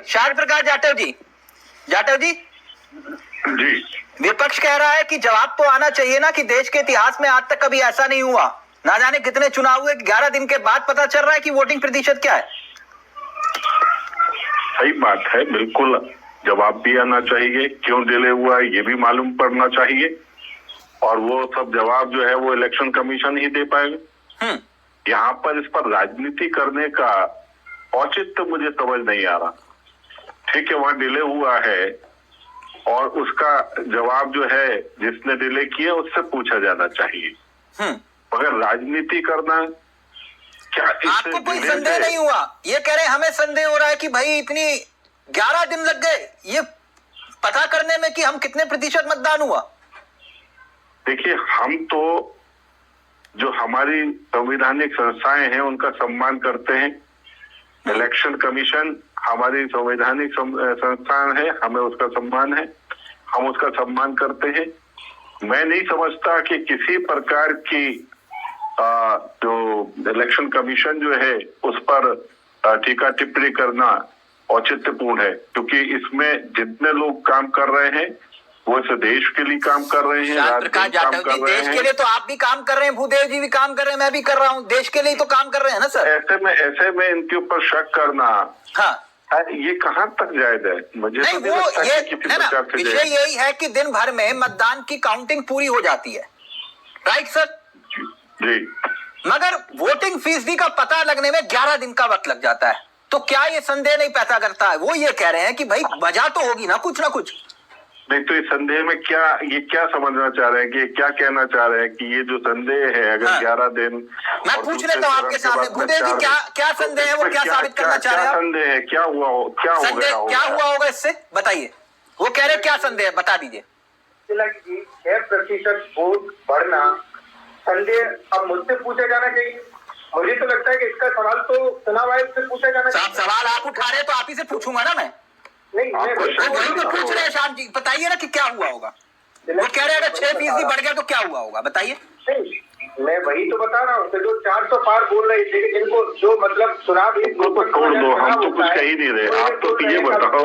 श्याम प्रकाश जाटव जी जी, विपक्ष कह रहा है कि जवाब तो आना चाहिए ना कि देश के इतिहास में आज तक कभी ऐसा नहीं हुआ, ना जाने कितने चुनाव हुए, 11 दिन के बाद पता चल रहा है कि वोटिंग प्रतिशत क्या है। सही बात है, बिल्कुल जवाब भी आना चाहिए, क्यों डिले हुआ है ये भी मालूम पड़ना चाहिए, और वो सब जवाब जो है वो इलेक्शन कमीशन ही दे पाएगा। यहाँ पर इस पर राजनीति करने का औचित्य मुझे समझ नहीं आ रहा। ठीक है, वहाँ डिले हुआ है और उसका जवाब जो है जिसने डिले किया उससे पूछा जाना चाहिए, मगर राजनीति करना क्या? आपको कोई संदेह नहीं हुआ? ये कह रहे हैं हमें संदेह हो रहा है कि भाई इतनी 11 दिन लग गए ये पता करने में कि हम कितने प्रतिशत मतदान हुआ। देखिए, हम तो जो हमारी संवैधानिक संस्थाएं हैं उनका सम्मान करते हैं। इलेक्शन कमीशन हमारी संवैधानिक संस्थान है, हमें उसका सम्मान है, हम उसका सम्मान करते हैं। मैं नहीं समझता कि किसी प्रकार की जो इलेक्शन कमीशन जो है उस पर टीका टिप्पणी करना औचित्यपूर्ण है, क्योंकि इसमें जितने लोग काम कर रहे हैं वो इस देश के लिए काम कर रहे हैं, देश के लिए तो आप भी काम कर रहे हैं, भूदेव जी भी काम कर रहे हैं, मैं भी कर रहा हूं, देश के लिए तो काम कर रहे हैं ना सर। ऐसे में इनके ऊपर शक करना, हाँ, ये कहाँ तक जायज है? मुझे नहीं, तो वो ये विषय यही है कि दिन भर में मतदान की काउंटिंग पूरी हो जाती है, राइट सर? जी, मगर वोटिंग फीसदी का पता लगने में 11 दिन का वक्त लग जाता है, तो क्या ये संदेह नहीं पैदा करता है? वो ये कह रहे हैं कि भाई वजह तो होगी ना कुछ। नहीं तो इस संदेह में क्या समझना चाह रहे हैं कि क्या कहना चाह रहे हैं कि ये जो संदेह है अगर 11 दिन, मैं पूछ लेता हूँ आपके सामने, भूदेव जी क्या संदेह है, वो क्या साबित करना चाह रहे हैं? संदेह है, क्या हुआ होगा इससे बताइए। वो कह रहे क्या संदेह, बता दीजिए। 6% वोट बढ़ना संदेह अब मुझसे पूछा जाना चाहिए? मुझे तो लगता है कि इसका सवाल तो चुनाव आयोग से पूछा जाना चाहिए। सवाल आप उठा रहे तो आप ही से पूछूंगा ना मैं। नहीं, वही तो पूछ रहे हैं श्याम जी, बताइए ना कि क्या हुआ होगा। वो कह रहे हैं अगर 6% बढ़ गया तो क्या हुआ होगा, बताइए। मैं वही तो बता रहा हूँ, जो 400 पार बोल रहे थे, जिनको जो मतलब चुनाव तो छोड़ दो, हम तो कुछ कह ही नहीं रहे। आप तो ये बताओ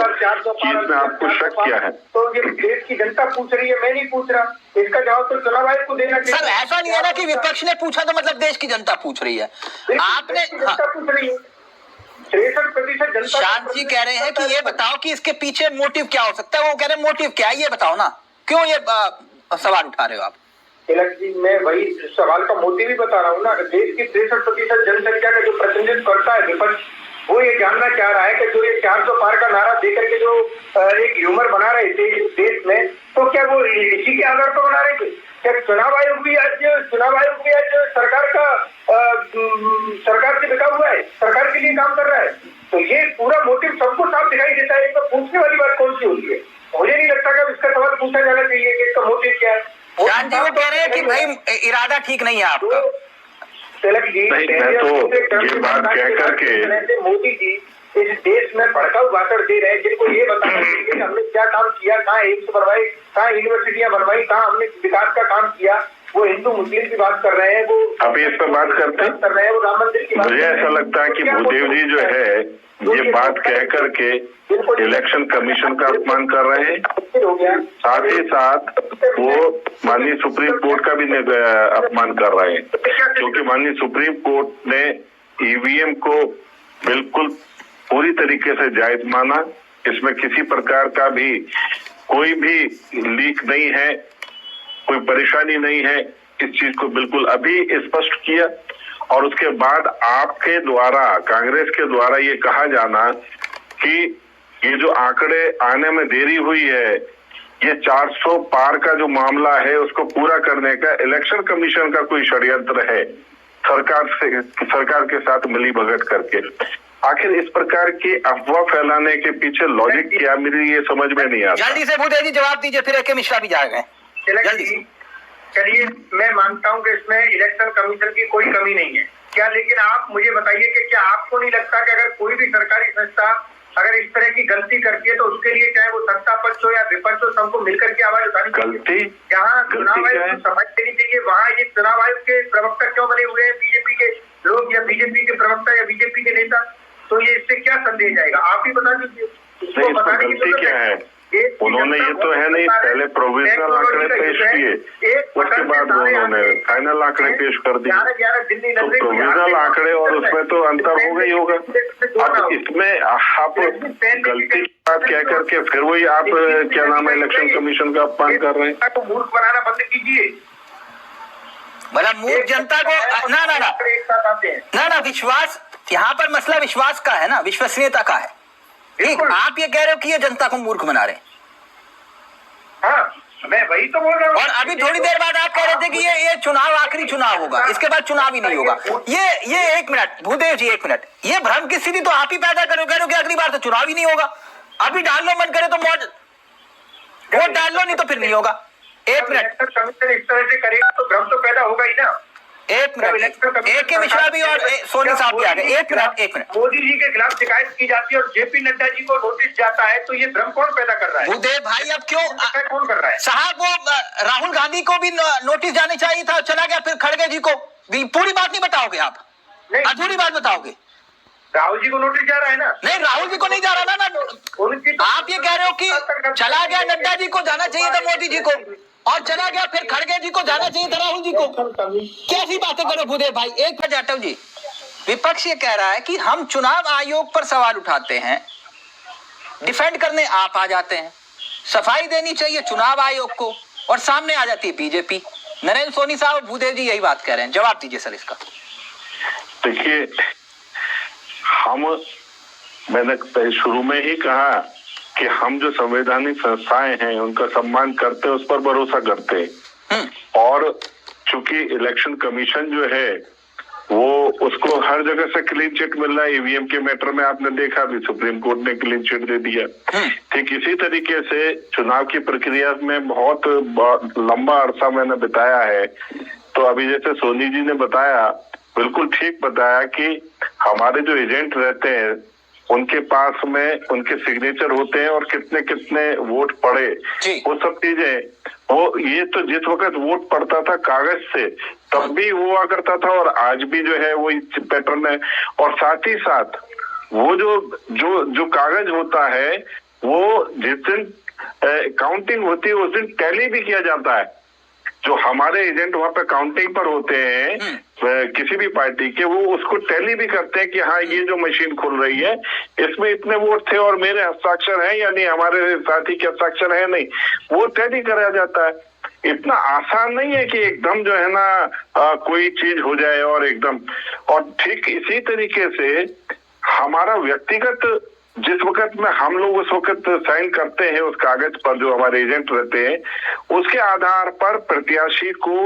कि इसमें आपको शक क्या है? तो ये देश की जनता पूछ रही है, मैं नहीं पूछ रहा, इसका जवाब तो चुनाव आयोग को देना चाहिए। सर ऐसा नहीं है ना कि विपक्ष ने पूछा तो मतलब देश की जनता पूछ रही है, आपने पूछ रही है। 63% जनता। शांत जी कह रहे हैं कि ये बताओ कि इसके पीछे मोटिव क्या हो सकता है। वो कह रहे हैं मोटिव क्या है ये बताओ ना, क्यों ये सवाल उठा रहे हो आप? तिलक जी, मैं वही सवाल का मोटिव ही बता रहा हूँ ना। देश की 63% जनसंख्या का जो प्रतिनिधित्व करता है विपक्ष, वो ये जानना चाह रहा है कि जो ये 400 पार का नारा देकर के जो एक ह्यूमर बना रहे थे देश में, तो क्या वो इसी के आधार पर बना रहे थे? क्या चुनाव आयोग भी आज सरकार से बिका हुआ है, सरकार के लिए काम कर रहा है? तो ये पूरा मोटिव सबको साफ दिखाई देता है। इसमें पूछने वाली बात कौन सी होती है? मुझे नहीं लगता कि इसका सवाल पूछा जाना चाहिए कि इसका मोटिव क्या है। शांत जी वो कह रहे हैं कि भाई इरादा ठीक नहीं है आपका। तिलक जी, मैं तो ये बात कह करके मोदी जी इस देश में भड़काऊ भाषण दे रहे हैं, जिनको ये बताना चाहिए कि हमने क्या काम किया, कहाँ एम्स बनवाई, कहाँ यूनिवर्सिटियां बनवाई, कहाँ हमने विकास का काम किया। वो हिंदू मुस्लिम की बात कर रहे हैं, वो अभी इस पर बात करते हैं, वो राम मंदिर की बात। मुझे ऐसा लगता है कि भूदेव जी जो है ये बात कह करके इलेक्शन कमीशन का अपमान कर रहे हैं, साथ ही साथ वो माननीय सुप्रीम कोर्ट का भी अपमान कर रहे हैं, क्योंकि माननीय सुप्रीम कोर्ट ने ईवीएम को बिल्कुल पूरी तरीके से जायज माना। इसमें किसी प्रकार का भी कोई भी लीक नहीं है, कोई परेशानी नहीं है, इस चीज को बिल्कुल अभी स्पष्ट किया। और उसके बाद आपके द्वारा, कांग्रेस के द्वारा ये कहा जाना कि ये जो आंकड़े आने में देरी हुई है, ये 400 पार का जो मामला है उसको पूरा करने का इलेक्शन कमीशन का कोई षड्यंत्र है, सरकार के साथ मिली भगत करके। आखिर इस प्रकार की अफवाह फैलाने के पीछे लॉजिक क्या, मेरी ये समझ में नहीं आता। जल्दी से भूदेव जी जवाब दीजिए, फिर AK मिश्रा भी जाएगा। जल्दी से। चलिए, मैं मानता हूं कि इसमें इलेक्शन कमीशन की कोई कमी नहीं है क्या, लेकिन आप मुझे बताइए कि क्या आपको नहीं लगता कि अगर कोई भी सरकारी संस्था अगर इस तरह की गलती करती है तो उसके लिए चाहे वो सत्ता पक्ष हो या विपक्ष हो, सबको मिलकर के आवाज उठानी चाहिए। जहाँ चुनाव आयोग को समझ देनी चाहिए, वहाँ ये चुनाव आयोग के प्रवक्ता क्यों बने हुए हैं बीजेपी के लोग या बीजेपी के प्रवक्ता या बीजेपी के नेता? तो ये इससे क्या संदेश जाएगा, आप ही बता दीजिए। गलती क्या है, उन्होंने ये तो है नहीं, पहले प्रोविजनल आंकड़े पेश किए, उसके बाद उन्होंने फाइनल आंकड़े पेश कर दिए। तो प्रोविजनल आंकड़े और उसमें तो अंतर होगा ही होगा। अब इसमें आप गलती की बात कह करके फिर वही आप क्या नाम है इलेक्शन कमीशन का अपमान कर रहे हैं। तो मूर्ख बनाना बंद कीजिए। मतलब मूर्ख जनता को ना विश्वास, यहाँ पर मसला विश्वास का है ना, विश्वसनीयता का है। ठीक, आप ये कह रहे हो कि ये जनता को मूर्ख बना रहे हैं। हाँ, मैं वही तो बोल रहा हूँ। और अभी थोड़ी देर बाद आप कह रहे थे कि ये चुनाव आखिरी चुनाव होगा, इसके बाद चुनाव ही नहीं होगा। ये एक मिनट भूदेव जी, एक मिनट, ये भ्रम की स्थिति तो आप ही पैदा करो, कह रहे हो कि अगली बार तो चुनाव ही नहीं होगा। अभी डाल लो, मन करे तो वोट डाल लो, नहीं तो फिर नहीं होगा। एक मिनट, कमीशन इस तरह से करेगा तो भ्रम तो पैदा होगा ही ना। एक मिनट, एक के मिश्रा भी और सोनी साहब भी आ गए। एक मिनट, मोदी जी के खिलाफ शिकायत की जाती है और जेपी नड्डा जी को नोटिस जाता है, तो ये भ्रम कौन पैदा कर रहा है? भूदेव भाई अब क्यों कौन कर रहा है साहब? वो राहुल गांधी को भी नोटिस जाने चाहिए था, चला गया। फिर खड़गे जी को भी पूरी बात नहीं बताओगे आप, अधूरी बात बताओगे। राहुल जी को नोटिस जा रहा है ना? नहीं, राहुल जी को नहीं जा रहा ना। आप ये कह रहे हो कि चला गया नड्डा जी को जाना चाहिए था मोदी जी को, और चला गया फिर खड़गे जी को जाना चाहिए था राहुल जी को। कैसी बातें करो भूदेव भाई। एक बार जाटव जी, विपक्ष ये कह रहा है कि हम चुनाव आयोग पर सवाल उठाते हैं, डिफेंड करने आप आ जाते हैं, सफाई देनी चाहिए चुनाव आयोग को, और सामने आ जाती है बीजेपी। नरेंद्र सोनी साहब और भूदेव जी यही बात कह रहे हैं, जवाब दीजिए सर इसका। देखिए, मैंने शुरू में ही कहा कि हम जो संवैधानिक संस्थाएं हैं उनका सम्मान करते हैं, उस पर भरोसा करते हैं। और चूंकि इलेक्शन कमीशन जो है वो उसको हर जगह से क्लीन चिट मिल रहा है। ईवीएम के मैटर में आपने देखा भी, सुप्रीम कोर्ट ने क्लीन चिट दे दिया। ठीक इसी तरीके से चुनाव की प्रक्रिया में बहुत लंबा अरसा मैंने बिताया है। तो अभी जैसे सोनी जी ने बताया, बिल्कुल ठीक बताया कि हमारे जो एजेंट रहते हैं उनके पास में उनके सिग्नेचर होते हैं और कितने कितने वोट पड़े, वो सब चीजें। वो ये तो जिस वक्त वोट पड़ता था कागज से तब भी हुआ करता था, और आज भी जो है वो पैटर्न है। और साथ ही साथ वो जो कागज होता है वो जिस दिन काउंटिंग होती है उस दिन टैली भी किया जाता है। जो हमारे एजेंट वहां पे काउंटिंग पर होते हैं किसी भी पार्टी के, वो उसको टैली भी करते हैं कि हाँ ये जो मशीन खुल रही है इसमें इतने वोट थे और मेरे हस्ताक्षर हैं या नहीं, हमारे साथी के हस्ताक्षर है नहीं, वो टैली कराया जाता है। इतना आसान नहीं है कि एकदम जो है ना कोई चीज हो जाए और एकदम। और ठीक इसी तरीके से हमारा व्यक्तिगत जिस वक्त में हम लोग उस वक्त साइन करते हैं उस कागज पर, जो हमारे एजेंट रहते हैं, उसके आधार पर प्रत्याशी को,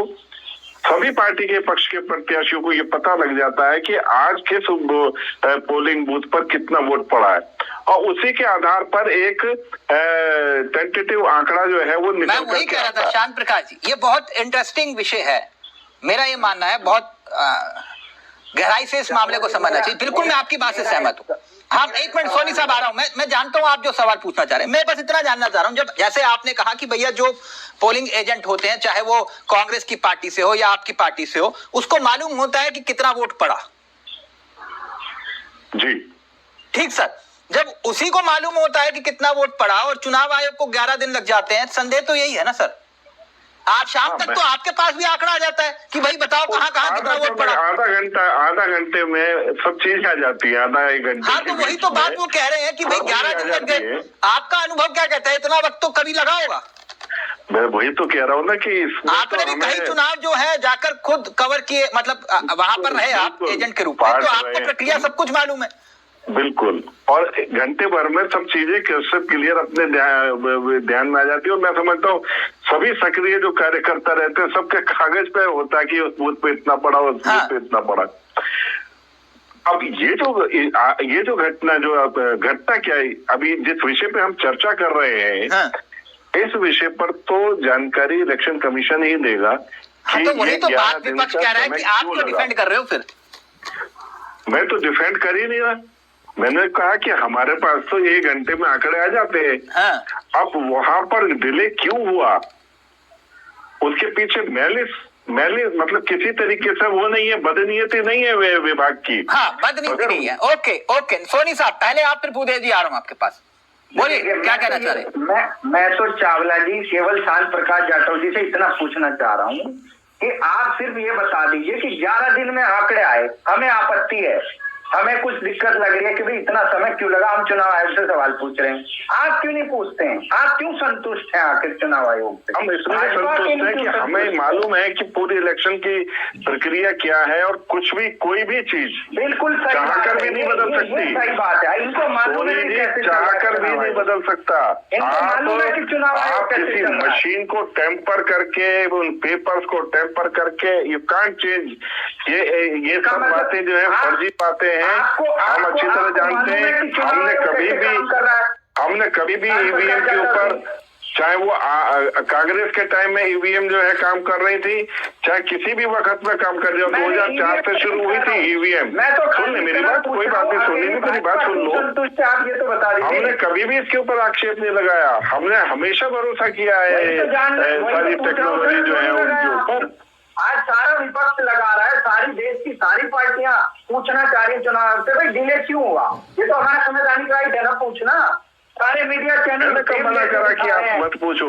सभी पार्टी के पक्ष के प्रत्याशियों को ये पता लग जाता है कि आज किस पोलिंग बूथ पर कितना वोट पड़ा है, और उसी के आधार पर एक टेंटेटिव आंकड़ा जो है वो निकल। मैं वही कह रहा था शांत प्रकाश जी, ये बहुत इंटरेस्टिंग विषय है। मेरा ये मानना है बहुत गहराई से इस मामले को समझना चाहिए। बिल्कुल मैं आपकी बात से सहमत हूँ। हाँ, एक मिनट सोनी साहब आ रहा हूँ। मैं जानता हूँ आप जो सवाल पूछना चाह रहे हैं, मैं बस इतना जानना चाह रहा हूँ। जब जैसे आपने कहा कि भैया जो पोलिंग एजेंट होते हैं, चाहे वो कांग्रेस की पार्टी से हो या आपकी पार्टी से हो, उसको मालूम होता है कि कितना वोट पड़ा। जी ठीक सर, जब उसी को मालूम होता है कि कितना वोट पड़ा और चुनाव आयोग को 11 दिन लग जाते हैं, संदेह तो यही है ना सर, आज शाम तक तो आपके पास भी आंकड़ा आ जाता है कि भाई बताओ कहाँ कितना वोट पड़ा। आधा घंटे में सब चीज आ जाती है, आधा एक घंटे। हाँ, तो वही तो बात वो कह रहे हैं कि भाई 11 दिन लग गए। आपका अनुभव क्या कहता है, इतना वक्त तो कभी लगा होगा? मैं वही तो कह रहा हूँ ना कि आपने भी कई चुनाव जो है जाकर खुद कवर किए, मतलब वहां पर रहे आप एजेंट के रूप में, तो आपको प्रक्रिया सब कुछ मालूम है। बिल्कुल, और घंटे भर में सब चीजें सब क्लियर अपने ध्यान में आ जाती है। और मैं समझता हूँ सभी सक्रिय जो कार्यकर्ता रहते हैं सबके कागज पे होता है कि उस बूथ पे इतना पड़ा, उस बूथ पे इतना पड़ा। अब ये जो घटना क्या है, अभी जिस विषय पे हम चर्चा कर रहे हैं, इस विषय पर तो जानकारी इलेक्शन कमीशन ही देगा। तो वही तो बात विपक्ष कह रहा है कि आप क्यों डिफेंड कर रहे हो फिर? मैं तो डिफेंड कर ही नहीं रहा। मैंने कहा कि हमारे पास तो 1 घंटे में आंकड़े आ जाते हैं। अब वहां पर डिले क्यों हुआ, उसके पीछे मैलिस मतलब किसी तरीके से वो नहीं है, बदनीयती नहीं है विभाग की। हाँ, बदनीयती नहीं है। ओके सोनी साहब पहले आप, फिर भूदेव जी आ रहा हूं आपके पास। बोलिए क्या कहना चाह रहे हैं? मैं तो चावला जी केवल शांत प्रकाश जाटव जी से इतना पूछना चाह रहा हूँ कि आप सिर्फ ये बता दीजिए कि 11 दिन में आंकड़े आए, हमें आपत्ति है, हमें कुछ दिक्कत लग रही है कि भाई इतना समय क्यों लगा, हम चुनाव आयोग से सवाल पूछ रहे हैं, आप क्यों नहीं पूछते हैं? आप क्यों संतुष्ट हैं आखिर चुनाव आयोग से? हम इसलिए संतुष्ट हैं कि हमें मालूम है कि पूरी इलेक्शन की प्रक्रिया क्या है और कुछ भी कोई भी चीज बिल्कुल सही चाहकर भी नहीं बदल सकती। सही बात है, इनको मालूम है कि कैसे चाहकर भी नहीं बदल सकता। आप किसी चल रहा है। मशीन को टेम्पर करके, उन पेपर्स को टेम्पर करके यू कांट चेंज। ये सब बातें जो है फर्जी बातें हैं, हम अच्छी तरह जानते हैं। हमने कभी भी ईवीएम के ऊपर, चाहे वो कांग्रेस के टाइम में ईवीएम जो है काम कर रही थी, चाहे किसी भी वक्त में काम कर रही हो, 2004 से शुरू हुई थी ईवीएम। सुन ले मेरी बात, कोई बात नहीं सुनी नहीं, मेरी बात सुन लो। हमने कभी भी इसके ऊपर आक्षेप नहीं लगाया, हमने हमेशा भरोसा किया है सारी टेक्नोलॉजी जो है उनके ऊपर। आज सारा विपक्ष लगा रहा है, सारी देश की सारी पार्टियां पूछना चाह रही है चुनाव से, भाई डिले क्यों हुआ? ये तो हमारा संवैधानिक राइट है ना पूछना। सारे मीडिया चैनल मैंने कब मना करा कि आप मत पूछो?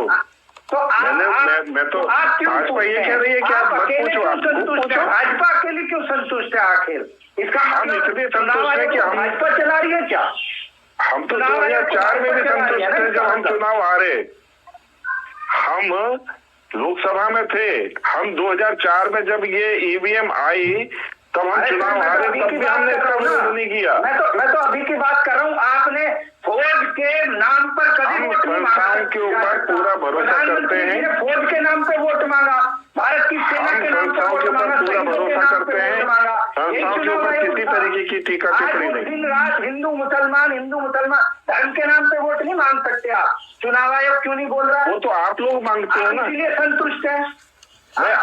तो मैं तो भाजपा ये कह रही है कि आप मत पूछो, आप पूछो। भाजपा अकेले क्यों संतुष्ट है आखिर? इसका हम इसलिए संतुष्ट है कि हम भाजपा चला रही है क्या? हम तो 2004 में भी संतुष्ट थे जब हम चुनाव हारे। हम लोकसभा में थे, हम 2004 में जब ये ईवीएम आई तब हम चुनाव हारे, तब भी हमने इसका विरोध नहीं किया। मैं तो अभी की बात कर रहा हूँ। आपने फौज के नाम पर कभी वोट नहीं मांगा, संस्थाओं के ऊपर पूरा भरोसा करते हैं। फौज के नाम पे वोट मांगा, भारत की सेना के नाम पे वोट मांगा, पूरा भरोसा करते हैं। संस्थाओं के ऊपर किसी तरीके की टीका टिप्पणी नहीं। दिन रात हिंदू मुसलमान धर्म के नाम पे वोट नहीं मांग सकते आप। चुनाव आयोग क्यों नहीं बोल रहा? वो तो आप लोग मांगते हो ना, इसलिए संतुष्ट है।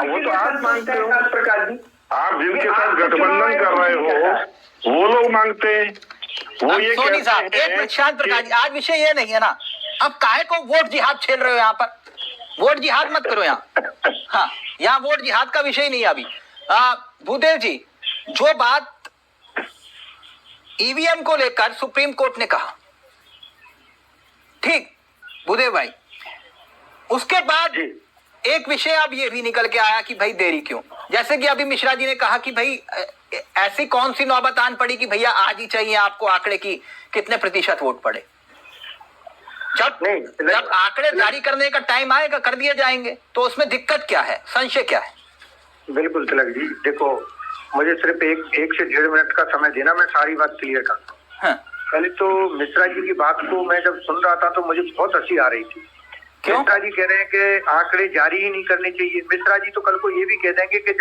वो तो आप मांगते हो। प्रकाश जी, आप जिनके साथ गठबंधन कर रहे हो वो लोग मांगते हैं। वो ये सोनी साहब एक मिनट, शांत प्रकाश जी, आज विषय ये नहीं है ना, अब काहे को वोट जिहाद खेल रहे हो यहाँ पर? वोट जिहाद मत करो यहाँ। हाँ, यहाँ वोट जिहाद का विषय नहीं है अभी। भूदेव जी, जो बात ईवीएम को लेकर सुप्रीम कोर्ट ने कहा, ठीक भूदेव भाई, उसके बाद एक विषय अब ये भी निकल के आया कि भाई देरी क्यों? जैसे कि अभी मिश्रा जी ने कहा कि भाई ऐसी कौन सी नौबत आन पड़ी कि भैया आज ही चाहिए आपको आंकड़े की कितने प्रतिशत वोट पड़े। जब आंकड़े जारी करने का टाइम आएगा कर दिए जाएंगे, तो उसमें दिक्कत क्या है, संशय क्या है? बिल्कुल तिलक जी, देखो मुझे सिर्फ एक से 1.5 मिनट का समय देना, मैं सारी बात क्लियर करता हूँ। हाँ। पहले तो मिश्रा जी की बात को मैं जब सुन रहा था तो मुझे बहुत हंसी आ रही थी। क्यों? मिश्रा जी कह रहे हैं कि आंकड़े जारी ही नहीं करने चाहिए। मिश्रा जी तो कल को ये भी कह देंगे कि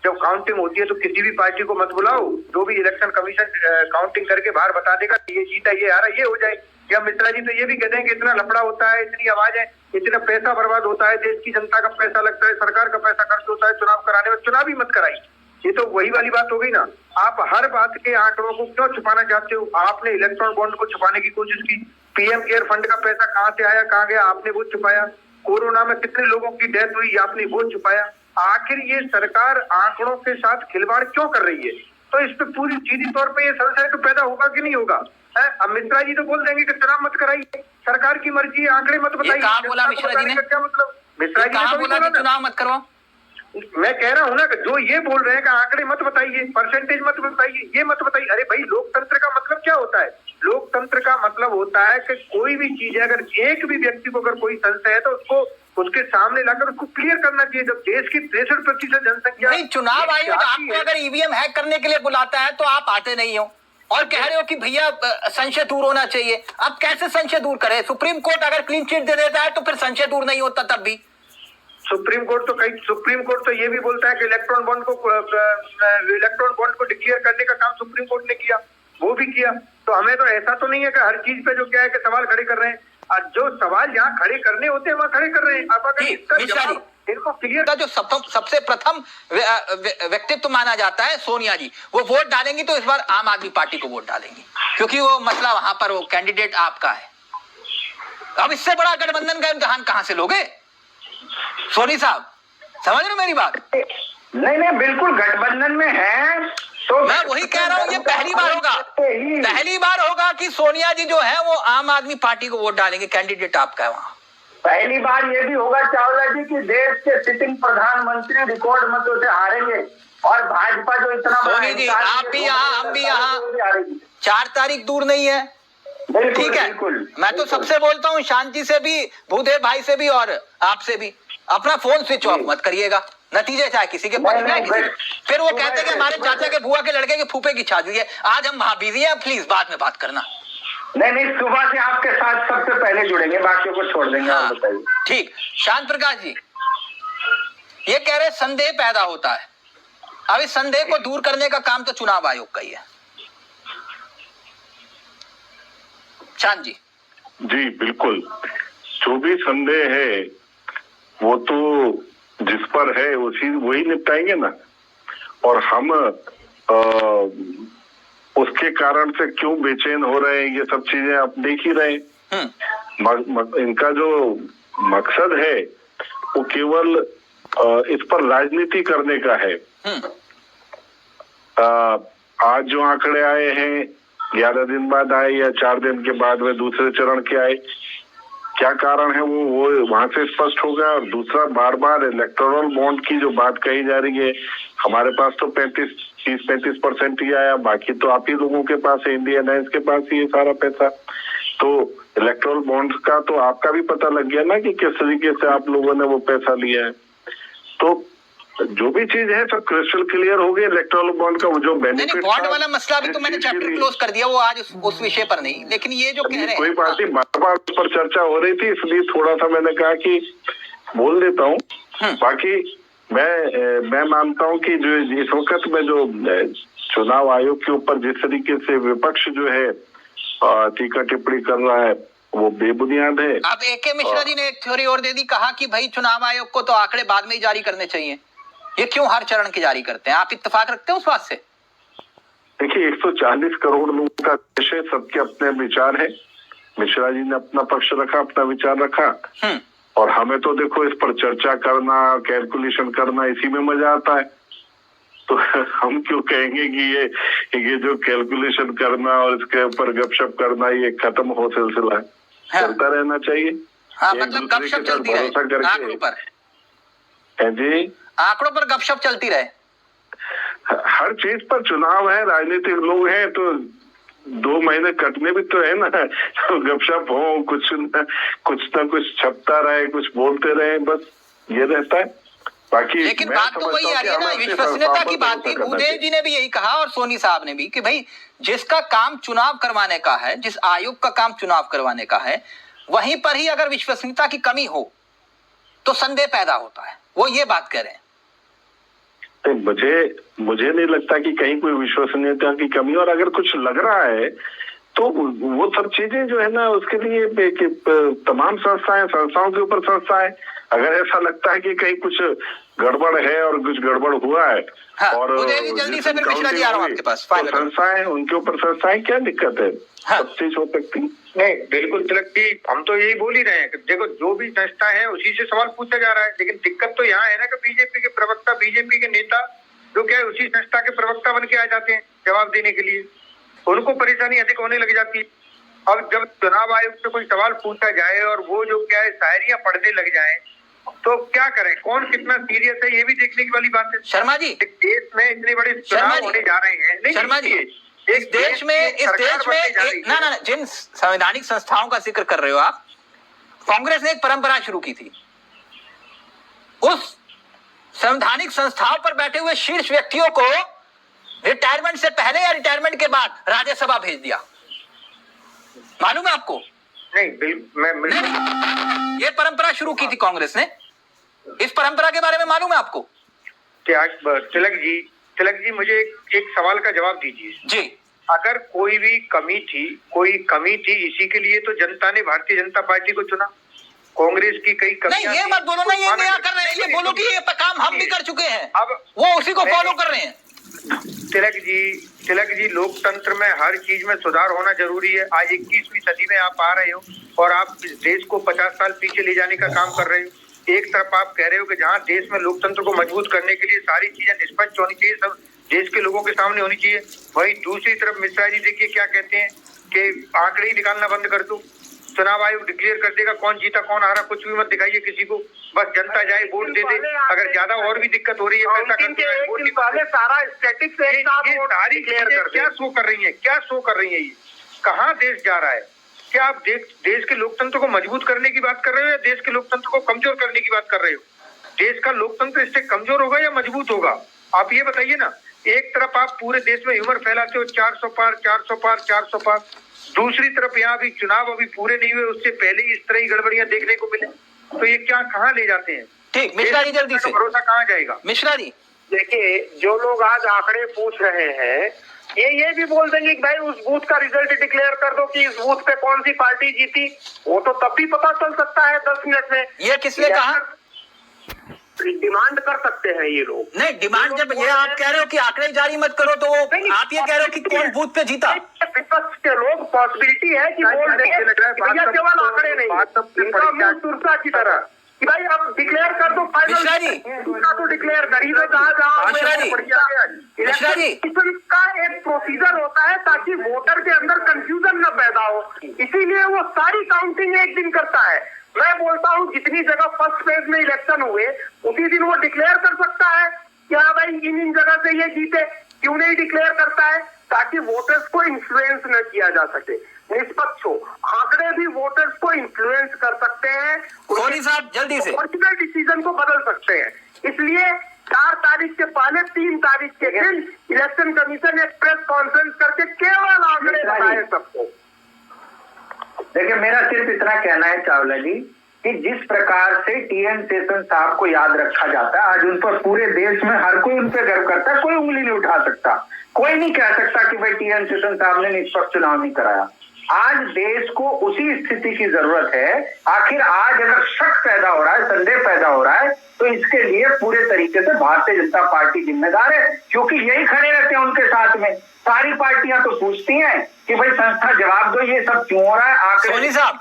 जब काउंटिंग होती है तो किसी भी पार्टी को मत बुलाओ, जो भी इलेक्शन कमीशन काउंटिंग करके बाहर बता देगा ये जीता ये हारा ये हो जाए। या मिश्रा जी तो ये भी कहते हैं कि इतना लफड़ा होता है, इतनी आवाज है, इतना पैसा बर्बाद होता है, देश की जनता का पैसा लगता है, सरकार का पैसा खर्च होता है चुनाव कराने में, चुनाव ही मत कराइए। ये तो वही वाली बात हो गई ना। आप हर बात के आंकड़ों को क्यों छुपाना चाहते हो? आपने इलेक्ट्रॉन बॉन्ड को छुपाने की कोशिश की, पीएम केयर फंड का पैसा कहाँ से आया कहाँ गया आपने वो छुपाया, कोरोना में कितने लोगों की डेथ हुई आपने वो छुपाया। आखिर ये सरकार आंकड़ों के साथ खिलवाड़ क्यों कर रही है? तो इस पे पूरी सीधी तौर पे ये संशय तो पैदा होगा कि नहीं होगा? अब मिश्रा जी तो बोल देंगे कि चुनाव मत कराइए, सरकार की मर्जी, आंकड़े मत बताइए। कहाँ बोला मिश्रा जी ने? क्या मतलब? मिश्रा जी कहाँ बोला कि चुनाव मत करवाओ? मैं कह रहा हूँ ना कि जो ये बोल रहे हैं कि आंकड़े मत बताइए, परसेंटेज मत बताइए, ये मत बताइए। अरे भाई, लोकतंत्र का मतलब क्या होता है? लोकतंत्र का मतलब होता है कि कोई भी चीज है, अगर एक भी व्यक्ति को अगर कोई संशय है तो उसको उसके सामने लाकर उसको क्लियर करना चाहिए। जब देश की 63% जनसंख्या, नहीं, चुनाव आयोग आपको अगर ईवीएम हैक करने के लिए बुलाता है तो आप आते नहीं हो और कह रहे हो कि भैया संशय दूर होना चाहिए। अब कैसे संशय दूर करे? सुप्रीम कोर्ट अगर क्लीन चिट दे देता है तो फिर संशय दूर नहीं होता तब भी। सुप्रीम कोर्ट तो ये भी बोलता है कि इलेक्ट्रॉन बॉन्ड को डिक्लेयर करने का काम सुप्रीम कोर्ट ने किया, वो भी किया। तो हमें तो ऐसा तो नहीं है कि हर चीज पे जो क्या है कि सवाल खड़े कर रहे हैं, और जो सवाल यहाँ खड़े करने होते हैं वहाँ खड़े कर रहे हैं। आप अगर इनको क्लियर जो सबसे प्रथम व्यक्तित्व माना जाता है सोनिया जी, वो वोट डालेंगी तो इस बार आम आदमी पार्टी को वोट डालेंगी, क्योंकि वो मसला वहां पर वो कैंडिडेट आपका है। अब इससे बड़ा गठबंधन का इम्तिहान कहां से लोगे? सोनी साहब, समझ रहे मेरी बात? नहीं बिल्कुल गठबंधन में है, तो मैं वही कह रहा हूँ, ये पहली बार होगा कि सोनिया जी जो है वो आम आदमी पार्टी को वोट डालेंगे, कैंडिडेट आपका है वहां। पहली बार ये भी होगा चावला जी कि देश के सिटिंग प्रधानमंत्री रिकॉर्ड मतों से हारेंगे और भाजपा जो इतना सोनी जी, आप भी यहाँ, हम भी यहाँ, 4 तारीख दूर नहीं है, ठीक है। मैं तो सबसे बोलता हूँ, शांति से भी, भूदेव भाई से भी और आपसे भी, अपना फोन स्विच ऑफ मत करिएगा। नतीजे चाहे किसी के पक्ष में किसी, फिर वो कहते हैं कि हमारे चाचा के बुआ के लड़के के फूफे की शादी है। आज हम वहां बिजी हैं, प्लीज बाद में बात करना। नहीं, सुबह से आपके साथ सबसे पहले जुड़ेंगे, बाकियों को छोड़ देंगे। हाँ, बताइए। ठीक। शांत प्रकाश जी ये कह रहे संदेह पैदा होता है, अब इस संदेह को दूर करने का काम तो चुनाव आयोग का ही है। शांत जी। जी बिल्कुल, जो भी संदेह है वो तो जिस पर है वही निपटाएंगे ना। और हम उसके कारण से क्यों बेचैन हो रहे हैं, ये सब चीजें आप देख ही रहे हैं। इनका जो मकसद है वो केवल इस पर राजनीति करने का है। आज जो आंकड़े आए हैं 11 दिन बाद आए या 4 दिन के बाद में दूसरे चरण के आए, क्या कारण है वो वहां से स्पष्ट होगा। और दूसरा, बार बार इलेक्टोरल बॉन्ड की जो बात कही जा रही है, हमारे पास तो 30-35% ही आया, बाकी तो आप ही लोगों के पास है, इंडियन अलायंस के पास ही है सारा पैसा। तो इलेक्टोरल बॉन्ड का तो आपका भी पता लग गया ना कि किस तरीके से आप लोगों ने वो पैसा लिया है। तो जो भी चीज है सब क्रिस्टल क्लियर हो गई। इलेक्टोरल बॉन्ड का वो जो बेनिफिट, बॉन्ड वाला मसला भी तो मैंने चैप्टर क्लोज कर दिया, वो आज उस विषय पर नहीं, लेकिन ये जो कह रहे हैं, कोई बात नहीं, बार बार उस पर चर्चा हो रही थी, इसलिए थोड़ा सा मैंने कहा कि बोल देता हूँ। बाकी मैं मानता हूँ कि जो इस वक्त में जो चुनाव आयोग के ऊपर जिस तरीके से विपक्ष जो है टीका टिप्पणी कर रहा है वो बेबुनियाद है। अब AK मिश्रा जी ने एक थ्योरी और दे दी, कहा कि भाई चुनाव आयोग को तो आंकड़े बाद में ही जारी करने चाहिए, ये क्यों हर चरण के जारी करते हैं? आप इत्तेफाक रखते हैं उस बात से? देखिए 140 करोड़ लोगों का देश है, सबके अपने विचार है। मिश्रा जी ने अपना पक्ष रखा, अपना विचार रखा, और हमें तो देखो इस पर चर्चा करना, कैलकुलेशन करना, इसी में मजा आता है। तो हम क्यों कहेंगे कि ये जो कैलकुलेशन करना और इसके ऊपर गपशप करना ये खत्म हो सिलसिला है। चलता रहना चाहिए। हाँ, मतलब गपशप चलती रहे आंकड़ों पर। जी, आंकड़ों पर गपशप चलती रहे। हर चीज पर चुनाव है, राजनीतिक लोग हैं, तो 2 महीने कटने भी तो है ना। तो गपशप हो, कुछ ना कुछ छपता रहे, कुछ बोलते रहे, बस ये रहता है। बाकी लेकिन बात तो वही आ रही है ना, विश्वसनीयता की बात थी। भूदेव जी ने भी यही कहा और सोनी साहब ने भी कि भाई जिसका काम चुनाव करवाने का है, जिस आयोग का काम चुनाव करवाने का है, वहीं पर ही अगर विश्वसनीयता की कमी हो तो संदेह पैदा होता है। वो ये बात कह रहे हैं। तो मुझे नहीं लगता कि कहीं कोई विश्वसनीयता की कमी, और अगर कुछ लग रहा है तो वो सब चीजें जो है ना उसके लिए तमाम संस्थाओं के ऊपर संस्थाएं, अगर ऐसा लगता है कि कहीं कुछ गड़बड़ है और कुछ गड़बड़ हुआ है, हाँ, और जल्दी से फिर मिश्रा जी आ रहा हूं आपके पास। तो संस्थाएं, उनके ऊपर संस्थाएं, क्या दिक्कत है? हाँ। सब चीज हो सकती। नहीं, बिल्कुल तिलक जी, हम तो यही बोल ही रहे हैं कि देखो जो भी संस्था है उसी से सवाल पूछा जा रहा है। लेकिन दिक्कत तो यहाँ है ना कि बीजेपी के प्रवक्ता, बीजेपी के नेता जो क्या है उसी संस्था के प्रवक्ता बन के आ जाते हैं जवाब देने के लिए, उनको परेशानी अधिक होने लग जाती है। अब जब चुनाव आयोग से कोई सवाल पूछा जाए और वो जो क्या है शायरियां पढ़ने लग जाए तो क्या करें, कौन कितना सीरियस है ये भी देखने की वाली बात है। शर्मा जी, देश में इतने बड़े चुनाव होने जा रहे हैं। नहीं, शर्मा जी, इस देश में ना जिन संवैधानिक संस्थाओं का जिक्र कर रहे हो आप, कांग्रेस ने एक परंपरा शुरू की थी, उस संवैधानिक संस्थाओं पर बैठे हुए शीर्ष व्यक्तियों को रिटायरमेंट से पहले या रिटायरमेंट के बाद राज्यसभा भेज दिया। मालूम है आपको? नहीं, बिल्कुल ये परंपरा शुरू की थी कांग्रेस ने। इस परंपरा के बारे में मालूम है आपको? क्या तिलक जी मुझे एक सवाल का जवाब दीजिए जी। अगर कोई कमी थी इसी के लिए तो जनता ने भारतीय जनता पार्टी को चुना। कांग्रेस की कई कमियां, नहीं ये मत बोलो ना, ये नया कर रहे हैं, ये बोलो कि ये काम हम भी कर चुके हैं, अब वो उसी को फॉलो कर रहे हैं। तिलक जी लोकतंत्र में हर चीज में सुधार होना जरूरी है। आज 21वीं सदी में आप आ रहे हो और आप इस देश को 50 साल पीछे ले जाने का काम कर रहे हो। एक तरफ आप कह रहे हो कि जहां देश में लोकतंत्र को मजबूत करने के लिए सारी चीजें निष्पक्ष होनी चाहिए, सब देश के लोगों के सामने होनी चाहिए। वही दूसरी तरफ मिश्रा जी देखिए क्या कहते हैं कि आंकड़े ही निकालना बंद कर दो, चुनाव आयोग डिक्लेयर कर देगा कौन जीता कौन हारा, कुछ भी मत दिखाइए किसी को, बस जनता जाए वोट दे दे। अगर ज्यादा और भी दिक्कत हो रही है पैसा सारा स्टैटिक्स सारी चीजें क्या शो कर रही है, क्या शो कर रही है, ये कहाँ देश जा रहा है? क्या आप देश के लोकतंत्र को मजबूत करने की बात कर रहे हो या देश के लोकतंत्र को कमजोर करने की बात कर रहे हो? देश का लोकतंत्र इससे कमजोर होगा या मजबूत होगा? आप ये बताइए ना। एक तरफ आप पूरे देश में ह्यूमर फैलाते हो 400 पार 400 पार 400 पार, दूसरी तरफ यहाँ भी चुनाव अभी पूरे नहीं हुए, उससे पहले ही इस तरह की गड़बड़ियां देखने को मिले, तो ये क्या कहाँ ले जाते हैं? ठीक, मिश्रा जी जल्दी से, भरोसा कहाँ जाएगा? मिश्रा जी देखिए, जो लोग आज आंकड़े पूछ रहे हैं ये भी बोल देंगे कि भाई उस बूथ का रिजल्ट डिक्लेयर कर दो कि इस बूथ पे कौन सी पार्टी जीती, वो तो तब भी पता चल सकता है 10 मिनट में। ये किसने कहा? डिमांड कर सकते हैं ये लोग। नहीं, डिमांड जब ये आप कह रहे हो कि आंकड़े जारी मत करो, तो आप ये कह रहे हो कि कौन बूथ पे जीता? विपक्ष के लोग पॉसिबिलिटी है कि बोल देंगे भैया केवल आंकड़े नहीं, इनका मुंह तुरसा की तरह कि भाई अब डिक्लेयर कर दो फाइनल। मिश्रा जी, तो डिक्लेयर कर ही दो जहाँ मिश्रा जी, मिश्रा जी, इलेक्शन का एक प्रोसीजर होता है ताकि वोटर के अंदर कंफ्यूजन न पैदा हो, इसीलिए वो सारी काउंटिंग एक दिन करता है। मैं बोलता हूँ जितनी जगह फर्स्ट फेज में इलेक्शन हुए उसी दिन वो डिक्लेयर कर सकता है कि हाँ भाई इन जगह से ये जीते, क्यों नहीं डिक्लेयर करता है? ताकि वोटर्स को इन्फ्लुएंस न किया जा सके, निष्पक्ष हो। आंकड़े भी वोटर्स को इन्फ्लुएंस कर सकते हैं, सोनी साहब जल्दी से, ओरिजिनल डिसीजन को बदल सकते हैं। इसलिए 4 तारीख के पहले 3 तारीख के दिन इलेक्शन कमीशन एक प्रेस कॉन्फ्रेंस करके केवल आंकड़े बताए सबको। देखिए, मेरा सिर्फ इतना कहना है चावला जी कि जिस प्रकार से टीएन शेषन साहब को याद रखा जाता है, आज उन पर पूरे देश में हर कोई उन पर गर्व करता है, कोई उंगली नहीं उठा सकता, कोई नहीं कह सकता कि भाई टीएन शेषन साहब ने निष्पक्ष चुनाव नहीं कराया। आज देश को उसी स्थिति की जरूरत है। आखिर आज अगर शक पैदा हो रहा है, संदेह पैदा हो रहा है, तो इसके लिए पूरे तरीके से भारतीय जनता पार्टी जिम्मेदार है, क्योंकि यही खड़े रहते हैं उनके साथ में। सारी पार्टियां तो पूछती हैं कि भाई संस्था जवाब दो, ये सब क्यों हो रहा है? सोनी साहब,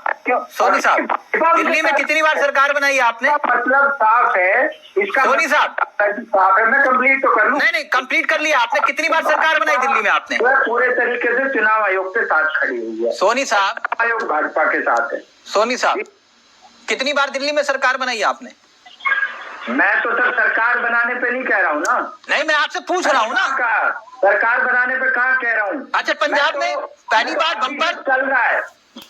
दिल्ली में कितनी बार सरकार बनाई है आपने? मतलब साफ है इसका। सोनी साहब, साफ है, मैं कंप्लीट तो कर लूं। नहीं, कंप्लीट कर लिया आपने। कितनी बार सरकार बनाई दिल्ली में आपने? पूरे तरीके से चुनाव आयोग के साथ खड़ी हुई है। सोनी साहब, आयोग भाजपा के साथ है। सोनी साहब, कितनी बार दिल्ली में सरकार बनाई है आपने? मैं तो सर सरकार बनाने पे नहीं कह रहा हूँ ना। नहीं, मैं आपसे पूछ रहा हूँ ना। सरकार बनाने पे कहाँ कह रहा हूँ। अच्छा, पंजाब में पहली बार बम्पर चल रहा है,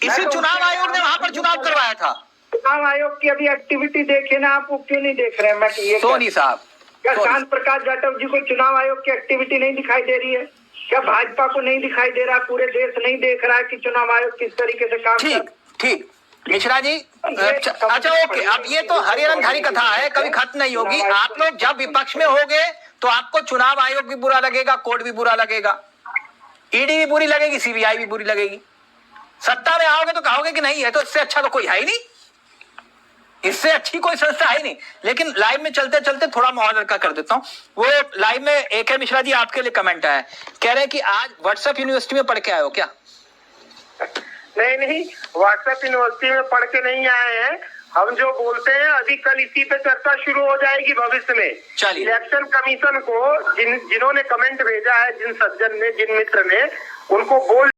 इसी चुनाव आयोग ने वहां पर चुनाव करवाया था। चुनाव आयोग की अभी एक्टिविटी देखे ना आप, वो क्यों नहीं देख रहे हैं? मैं ये सोनी साहब, क्या शांत प्रकाश जाटव जी को चुनाव आयोग की एक्टिविटी नहीं दिखाई दे रही है? क्या भाजपा को नहीं दिखाई दे रहा? पूरे देश नहीं देख रहा है कि चुनाव आयोग किस तरीके से काम कर? ठीक मिश्रा जी, अच्छा ओके। अब ये तो हरियाणा कथा है, कभी खत्म नहीं होगी। आप लोग जब विपक्ष में होगे तो आपको चुनाव आयोग भी बुरा लगेगा, कोर्ट भी बुरा लगेगा, ईडी भी बुरी लगेगी, सीबीआई भी बुरी लगेगी। सत्ता में आओगे तो कहोगे कि नहीं है, तो इससे अच्छा तो कोई है ही नहीं, इससे अच्छी कोई संस्था है ही नहीं। लेकिन लाइव में चलते चलते थोड़ा माहौल हल्का कर देता हूँ। वो लाइव में एक है मिश्रा जी, आपके लिए कमेंट आया, कह रहे हैं कि आज व्हाट्सएप यूनिवर्सिटी में पढ़ के आए हो क्या? नहीं, व्हाट्सएप यूनिवर्सिटी में पढ़ के नहीं आए हैं। हम जो बोलते हैं अभी कल इसी पे चर्चा शुरू हो जाएगी भविष्य में। चलिए, इलेक्शन कमीशन को जिन्होंने कमेंट भेजा है, जिन सज्जन ने, जिन मित्र ने, उनको बोल